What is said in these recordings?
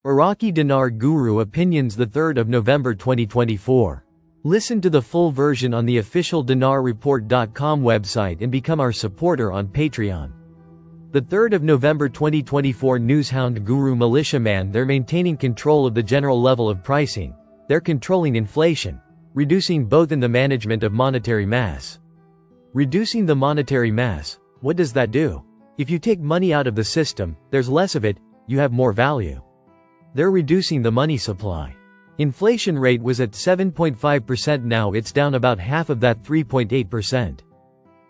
Iraqi Dinar Guru Opinions, the 3rd of November 2024. Listen to the full version on the official dinarreport.com website and become our supporter on Patreon. The 3rd of November 2024 Newshound Guru Militiaman. They're maintaining control of the general level of pricing. They're controlling inflation, reducing both in the management of monetary mass. Reducing the monetary mass, what does that do? If you take money out of the system, there's less of it, you have more value. They're reducing the money supply. Inflation rate was at 7.5%, now it's down about half of that, 3.8%.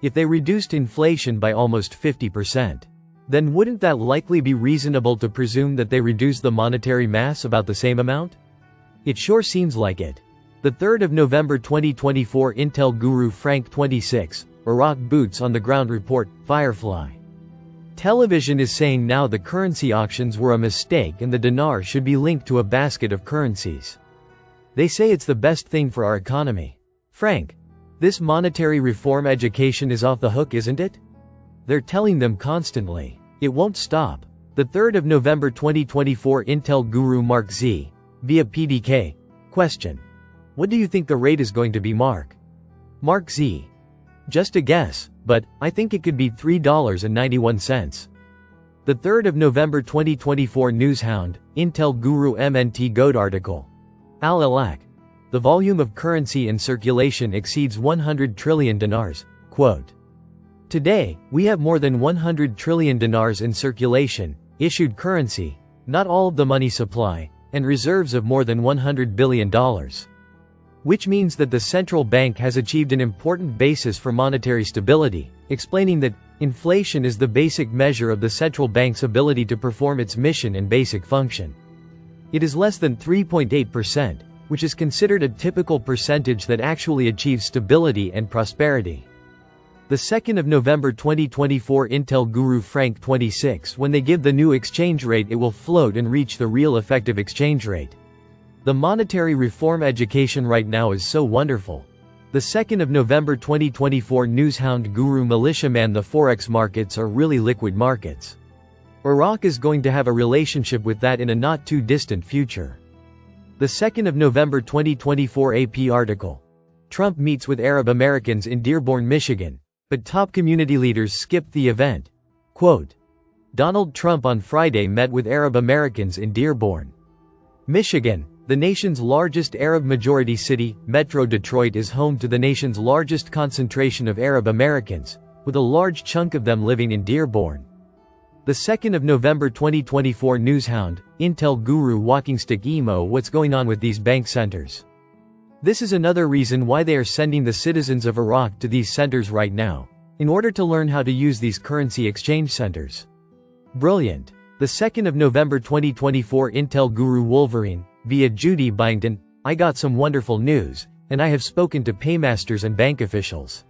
If they reduced inflation by almost 50%, then wouldn't that likely be reasonable to presume that they reduced the monetary mass about the same amount? It sure seems like it. The 3rd of November 2024 Intel Guru Frank 26, Iraq Boots on the Ground Report, Firefly Television is saying now the currency auctions were a mistake and the dinar should be linked to a basket of currencies. They say it's the best thing for our economy. Frank, this monetary reform education is off the hook, isn't it? They're telling them constantly. It won't stop. The 3rd of November 2024 Intel Guru Mark Z, via PDK. Question. What do you think the rate is going to be, Mark? Mark Z. Just a guess, but I think it could be $3.91. The 3rd of November 2024 Newshound, Intel Guru MNT Goat article. Al-Iraq. The volume of currency in circulation exceeds 100 trillion dinars. Quote. Today, we have more than 100 trillion dinars in circulation, issued currency, not all of the money supply, and reserves of more than $100 billion. Which means that the central bank has achieved an important basis for monetary stability, explaining that inflation is the basic measure of the central bank's ability to perform its mission and basic function. It is less than 3.8%, which is considered a typical percentage that actually achieves stability and prosperity. The 2nd of November 2024 Intel Guru Frank 26. When they give the new exchange rate, it will float and reach the real effective exchange rate. The monetary reform education right now is so wonderful. The 2nd of November 2024 Newshound Guru Militiaman. The forex markets are really liquid markets. Iraq is going to have a relationship with that in a not too distant future. The 2nd of November 2024 AP article. Trump meets with Arab Americans in Dearborn, Michigan, but top community leaders skipped the event. Quote. Donald Trump on Friday met with Arab Americans in Dearborn, Michigan. The nation's largest Arab-majority city, Metro Detroit, is home to the nation's largest concentration of Arab Americans, with a large chunk of them living in Dearborn. The 2nd of November 2024 Newshound, Intel Guru Walking Stick Emo. What's going on with these bank centers? This is another reason why they are sending the citizens of Iraq to these centers right now, in order to learn how to use these currency exchange centers. Brilliant. The 2nd of November 2024 Intel Guru Wolverine, via Judy Byington. I got some wonderful news, and I have spoken to paymasters and bank officials.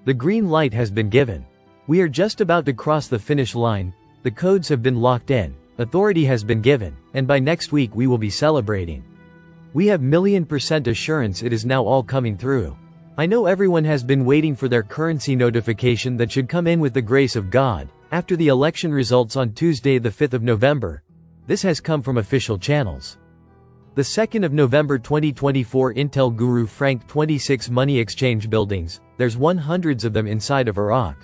The green light has been given. We are just about to cross the finish line, the codes have been locked in, authority has been given, and by next week we will be celebrating. We have 1,000,000% assurance it is now all coming through. I know everyone has been waiting for their currency notification that should come in with the grace of God, after the election results on Tuesday the 5th of November. This has come from official channels. The 2nd of November 2024 Intel Guru Frank 26 Money exchange buildings. There's hundreds of them inside of Iraq.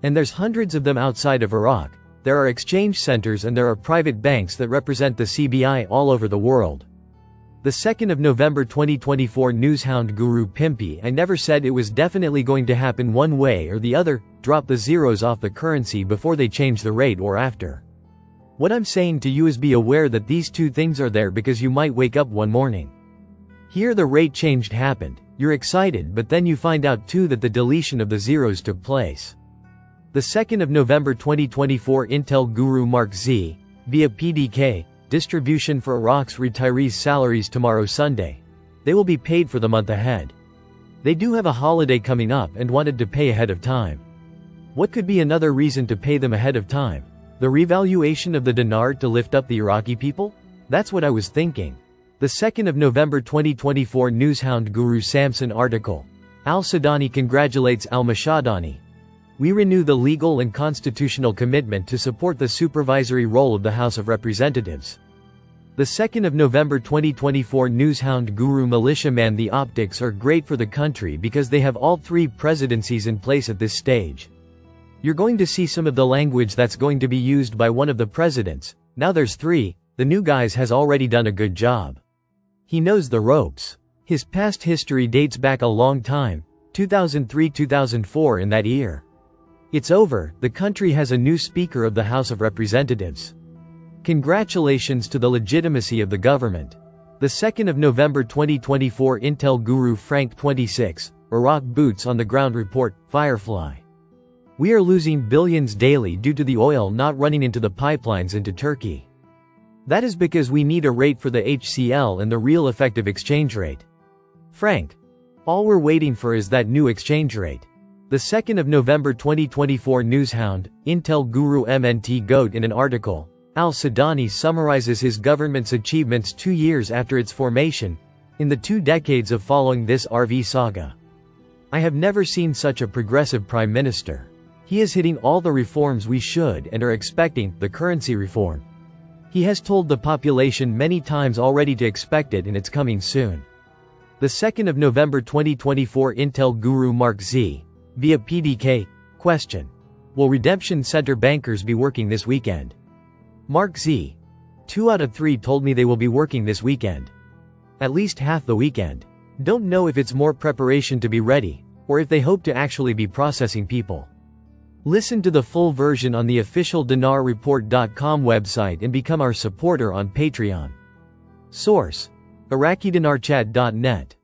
And there's hundreds of them outside of Iraq. There are exchange centers and there are private banks that represent the CBI all over the world. The 2nd of November 2024 Newshound Guru Pimpy. I never said it was definitely going to happen one way or the other, drop the zeros off the currency before they change the rate or after. What I'm saying to you is be aware that these two things are there because you might wake up one morning. Here the rate change happened, you're excited, but then you find out too that the deletion of the zeros took place. The 2nd of November 2024 Intel Guru Mark Z, via PDK, distribution for Iraq's retirees' salaries tomorrow Sunday. They will be paid for the month ahead. They do have a holiday coming up and wanted to pay ahead of time. What could be another reason to pay them ahead of time? The revaluation of the dinar to lift up the Iraqi people? That's what I was thinking. The 2nd of November 2024 Newshound Guru Samson article. Al-Sudani congratulates Al-Mashadani. We renew the legal and constitutional commitment to support the supervisory role of the House of Representatives. The 2nd of November 2024 Newshound Guru Militiaman. The optics are great for the country because they have all three presidencies in place at this stage. You're going to see some of the language that's going to be used by one of the presidents. Now there's three, the new guys has already done a good job. He knows the ropes. His past history dates back a long time, 2003-2004 in that year. It's over, the country has a new Speaker of the House of Representatives. Congratulations to the legitimacy of the government. The 2nd of November 2024 Intel Guru Frank 26, Iraq Boots on the Ground Report, Firefly. We are losing billions daily due to the oil not running into the pipelines into Turkey. That is because we need a rate for the HCL and the real effective exchange rate. Frank. All we're waiting for is that new exchange rate. The 2nd of November 2024 Newshound, Intel Guru MNT Goat. In an article, Al-Sudani summarizes his government's achievements 2 years after its formation, in the 2 decades of following this RV saga. I have never seen such a progressive prime minister. He is hitting all the reforms we should and are expecting, the currency reform. He has told the population many times already to expect it and it's coming soon. The 2nd of November 2024 Intel Guru Mark Z. Via PDK. Question. Will Redemption Center bankers be working this weekend? Mark Z. 2 out of 3 told me they will be working this weekend. At least half the weekend. Don't know if it's more preparation to be ready, or if they hope to actually be processing people. Listen to the full version on the official dinarreport.com website and become our supporter on Patreon. Source: IraqiDinarChat.net